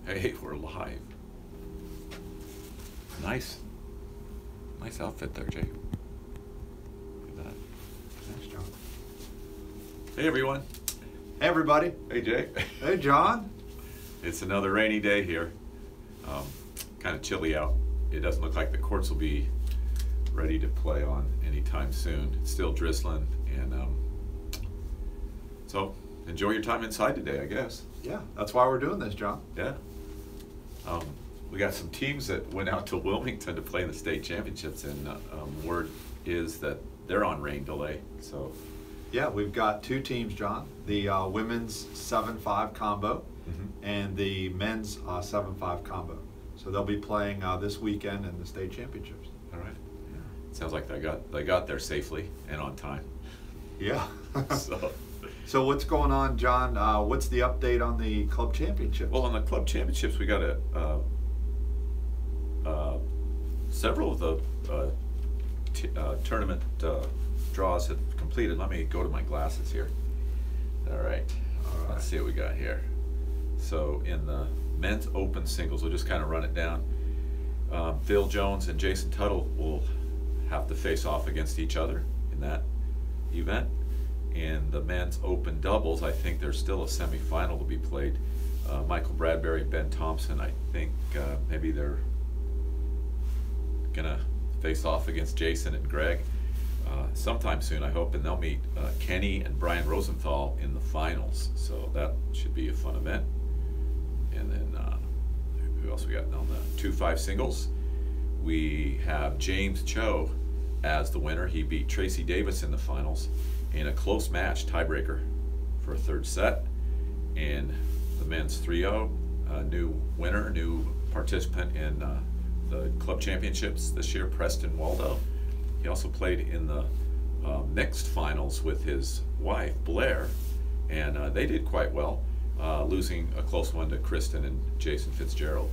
Hey, we're live. Nice. Nice outfit there, Jay. Look at that. Thanks, John. Hey, everyone. Hey, everybody. Hey, Jay. Hey, John. It's another rainy day here. Kind of chilly out. It doesn't look like the courts will be ready to play on anytime soon. It's still drizzling, and so enjoy your time inside today, I guess. Yeah, that's why we're doing this, John. Yeah. We got some teams that went out to Wilmington to play in the state championships, and word is that they're on rain delay. So, Yeah, we've got two teams, John. The women's 7-5 combo and the men's 7-5 combo. So they'll be playing this weekend in the state championships. all right. Sounds like they got there safely and on time. Yeah. So, So what's going on, John? What's the update on the club championships? well, on the club championships, we got several of the tournament draws have completed. Let me go to my glasses here. All right. Let's see what we got here. So in the men's open singles, we'll just kind of run it down. Phil Jones and Jason Tuttle will have to face off against each other in that event. In the men's open doubles, I think there's still a semifinal to be played. Michael Bradbury and Ben Thompson, I think maybe they're gonna face off against Jason and Greg sometime soon, I hope, and they'll meet Kenny and Brian Rosenthal in the finals. So that should be a fun event. And then who else we got on the 2-5 singles? We have James Cho as the winner. He beat Tracy Davis in the finals in a close match, tiebreaker for a third set. And the men's 3-0, new winner, new participant in the club championships this year, Preston Waldo. He also played in the mixed finals with his wife, Blair, and they did quite well, losing a close one to Kristen and Jason Fitzgerald,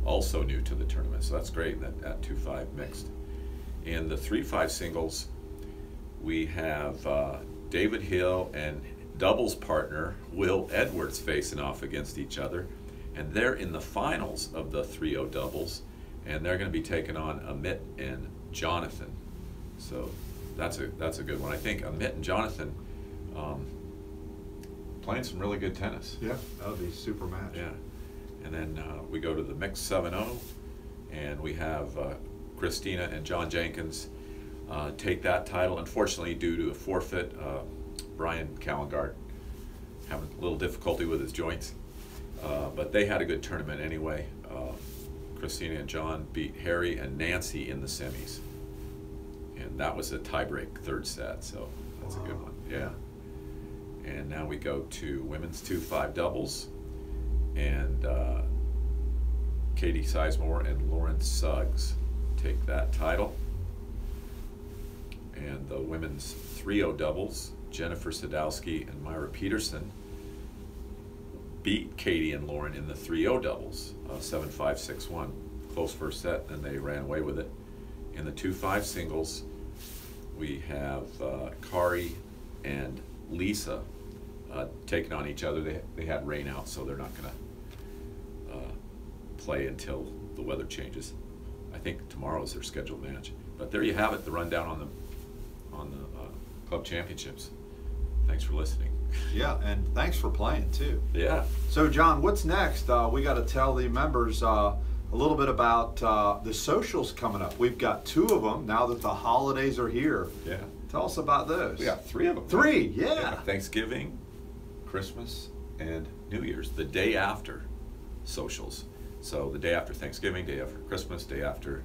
also new to the tournament. So that's great, that 2-5 mixed. In the 3-5 singles, we have David Hill and doubles partner Will Edwards facing off against each other, and they're in the finals of the 3-0 doubles, and they're going to be taking on Amit and Jonathan. So that's a good one. I think Amit and Jonathan playing some really good tennis. Yeah, that would be a super match. Yeah, and then we go to the mixed 7-0, and we have Christina and John Jenkins take that title. Unfortunately, due to a forfeit, Brian Callengard having a little difficulty with his joints, but they had a good tournament anyway. Christina and John beat Harry and Nancy in the semis, and that was a tiebreak third set, so that's a good one. Yeah. And now we go to women's 2-5 doubles, and Katie Sizemore and Lauren Suggs take that title. And the women's 3-0 doubles, Jennifer Sadowski and Myra Peterson beat Katie and Lauren in the 3-0 doubles, 7-5, 6-1. Close first set, and they ran away with it. In the 2-5 singles, we have Kari and Lisa taking on each other. They had rain out, so they're not going to play until the weather changes. I think tomorrow is their scheduled match. But there you have it, the rundown on the club championships. Thanks for listening. Yeah, and thanks for playing too. Yeah. So, John, what's next? We got to tell the members a little bit about the socials coming up. We've got 2 of them now that the holidays are here. Yeah. Tell us about those. We got 3 of them. 3, yeah. Thanksgiving, Christmas, and New Year's, the day after socials. So the day after Thanksgiving, day after Christmas, day after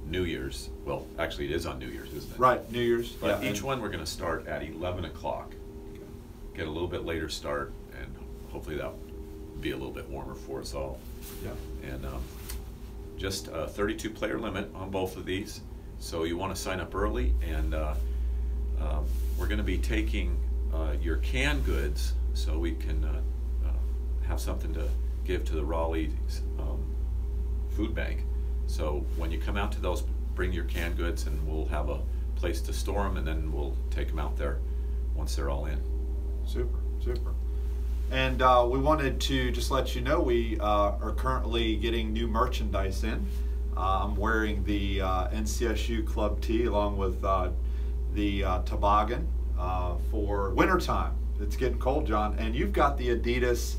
New Year's. Well, actually it is on New Year's, isn't it? Right, New Year's. But Yeah, each one we're going to start at 11 o'clock. Get a little bit later start, and hopefully that'll be a little bit warmer for us all. Yeah. And just a 32 player limit on both of these, so you want to sign up early. And we're going to be taking your canned goods, so we can have something to give to the Raleigh food bank. So when you come out to those, bring your canned goods, and we'll have a place to store them, and then we'll take them out there once they're all in. Super, super. And we wanted to just let you know we are currently getting new merchandise in. I'm wearing the NCSU Club tee along with the toboggan for wintertime. It's getting cold, John. And you've got the Adidas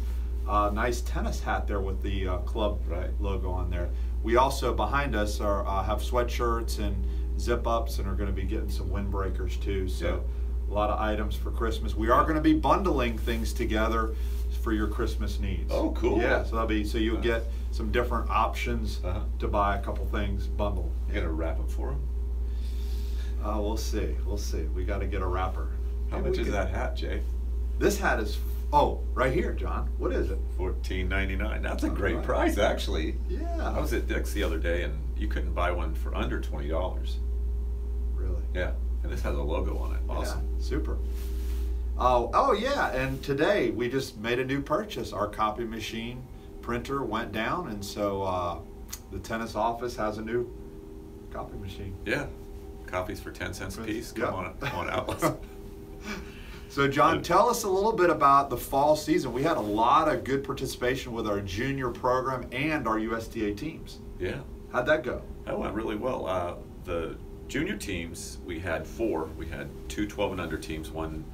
nice tennis hat there with the club logo on there. We also, behind us, have sweatshirts and zip-ups and are going to be getting some windbreakers too. So a lot of items for Christmas. We are going to be bundling things together for your Christmas needs. Oh, cool. Yeah, so you'll get some different options to buy a couple things bundled. You gonna wrap them for them? We'll see. We got to get a wrapper. How much is that hat, Jay? This hat is right here, John. What is it? $14.99. That's a great price, actually. Yeah. I was at Dick's the other day, and you couldn't buy one for under $20. Really? Yeah. And this has a logo on it. Awesome. Yeah, super. Oh yeah, and today we just made a new purchase. Our copy machine printer went down, and so the tennis office has a new copy machine. Yeah. Copies for 10 cents a piece. Come on out. So John, tell us a little bit about the fall season. We had a lot of good participation with our junior program and our USTA teams. Yeah. How'd that go? That went really well. The junior teams, we had 4. We had 2 12 and under teams, 1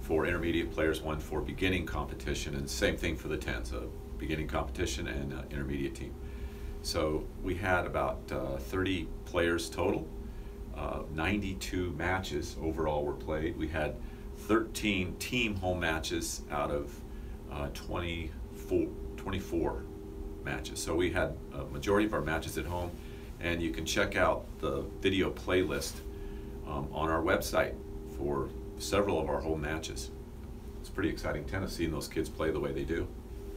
for intermediate players, 1 for beginning competition, and same thing for the 10s, a beginning competition and intermediate team. So we had about 30 players total. 92 matches overall were played. We had 13 team home matches out of 24 matches. So we had a majority of our matches at home, and you can check out the video playlist on our website for several of our home matches. It's pretty exciting tennis seeing those kids play the way they do.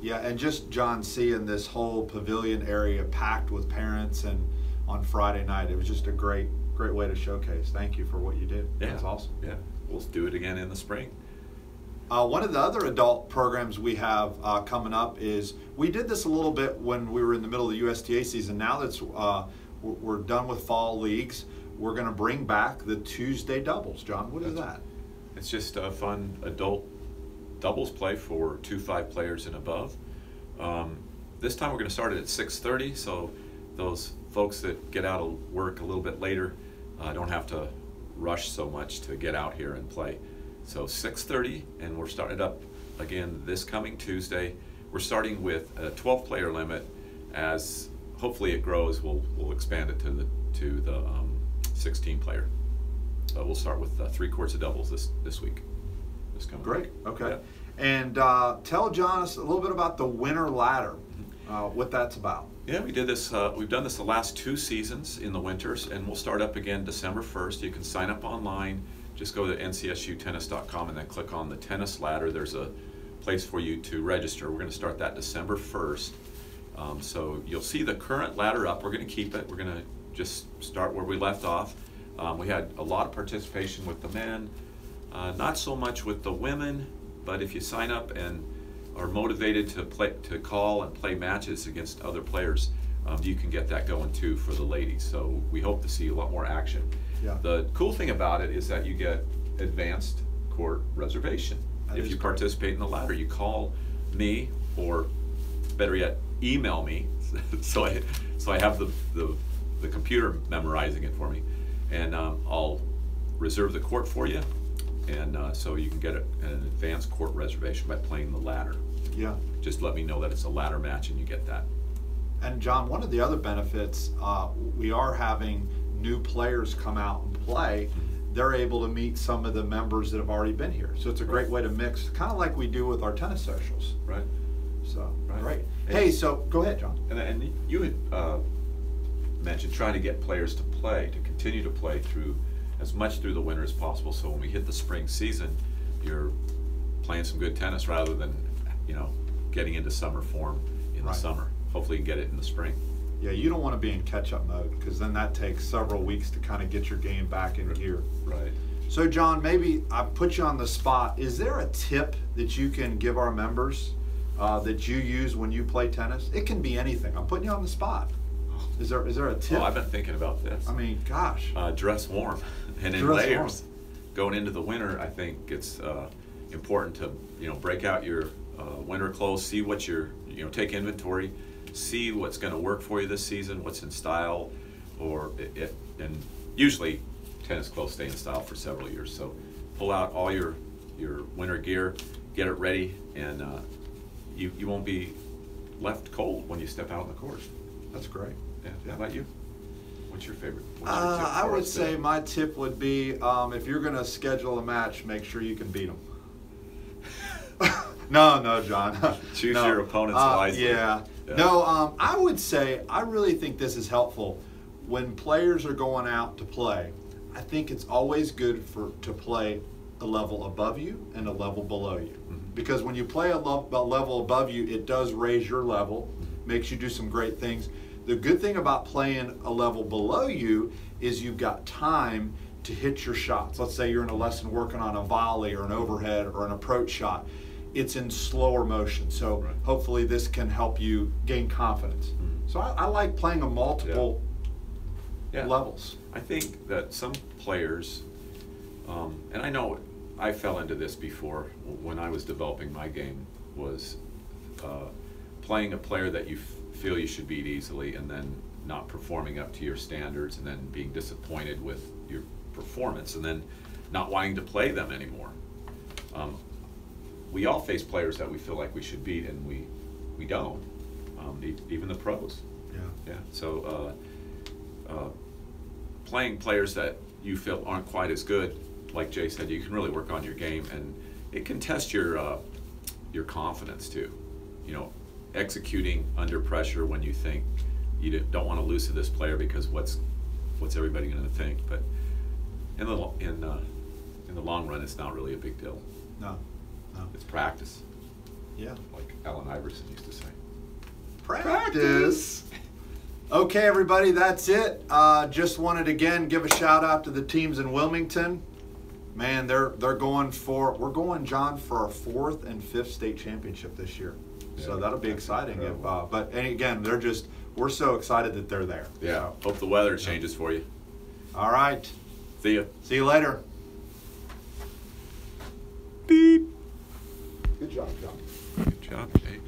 Yeah, and just John, seeing this whole pavilion area packed with parents, and on Friday night, it was just a great way to showcase. Thank you for what you did. Yeah. That's awesome. Yeah, we'll do it again in the spring. One of the other adult programs we have coming up is, we did this a little bit when we were in the middle of the USTA season. Now that we're done with fall leagues, we're going to bring back the Tuesday doubles. John, what is that? It's just a fun adult doubles play for 2-5 players and above. This time we're going to start it at 6:30, so those folks that get out of work a little bit later don't have to rush so much to get out here and play. So 6:30, and we're starting it up again this coming Tuesday. We're starting with a 12-player limit. As hopefully it grows, we'll expand it to the 16-player. We'll start with 3 courts of doubles this week. This coming Great. week. Okay. Yeah. And tell John us a little bit about the winter ladder, what that's about. Yeah, we did this. We've done this the last 2 seasons in the winters, and we'll start up again December 1st. You can sign up online. Just go to ncsutennis.com and then click on the tennis ladder. There's a place for you to register. We're going to start that December 1st. So you'll see the current ladder up. We're going to keep it. We're going to just start where we left off. We had a lot of participation with the men, not so much with the women, but if you sign up and are motivated to call and play matches against other players, you can get that going too for the ladies. So we hope to see a lot more action. Yeah. The cool thing about it is that you get advanced court reservation. If you participate in the ladder, you call me, or better yet, email me. so I have the computer memorizing it for me, and I'll reserve the court for you, and so you can get an advanced court reservation by playing the ladder. Yeah. Just let me know that it's a ladder match, and you get that. And John, one of the other benefits, we are having new players come out and play. They're able to meet some of the members that have already been here. So it's a great way to mix, kind of like we do with our tennis socials. Right. So, Right. great. And Hey, so go ahead, John. And you had mentioned trying to get players to continue to play through as much through the winter as possible. So when we hit the spring season, you're playing some good tennis rather than, getting into summer form in the summer. Hopefully you can get it in the spring. Yeah, you don't want to be in catch-up mode, because then that takes several weeks to kind of get your game back in gear. Right. So John, maybe I put you on the spot. Is there a tip that you can give our members that you use when you play tennis? It can be anything. I'm putting you on the spot. Is there a tip? Oh, I've been thinking about this. I mean, gosh. Dress warm and in Dress layers. Going into the winter, I think it's important to break out your winter clothes, see what take inventory, see what's going to work for you this season, what's in style, and usually tennis clothes stay in style for several years. So pull out all your winter gear, get it ready, and you won't be left cold when you step out on the court. That's great. Yeah. How about you? What's your favorite? Tip I for would us say today? my tip would be if you're going to schedule a match, make sure you can beat them. No, John. Choose No. your opponents wisely. Yeah. No, I would say I really think this is helpful when players are going out to play. I think it's always good to play a level above you and a level below you. Because when you play a level above you, it does raise your level, makes you do some great things. The good thing about playing a level below you is you've got time to hit your shots. Let's say you're in a lesson working on a volley or an overhead or an approach shot. It's in slower motion. So hopefully this can help you gain confidence. So I like playing a multiple levels. I think that some players, and I know I fell into this before when I was developing my game, was playing a player that you feel you should beat easily and then not performing up to your standards and then being disappointed with your performance and then not wanting to play them anymore. We all face players that we feel like we should beat and we don't, even the pros. Yeah. So playing players that you feel aren't quite as good, like Jay said, you can really work on your game, and it can test your confidence too. Executing under pressure when you think you don't want to lose to this player because what's everybody going to think? But in the long run, it's not really a big deal. No. It's practice. Yeah. Like Allen Iverson used to say. Practice. Okay, everybody, that's it. Just wanted to again give a shout out to the teams in Wilmington. Man, we're going, John, for our 4th and 5th state championship this year. So that'll be exciting. And again, we're so excited that they're there. Yeah. So. Hope the weather changes for you. All right. See ya. See you later. Beep. Good job, John. Good job, Jake.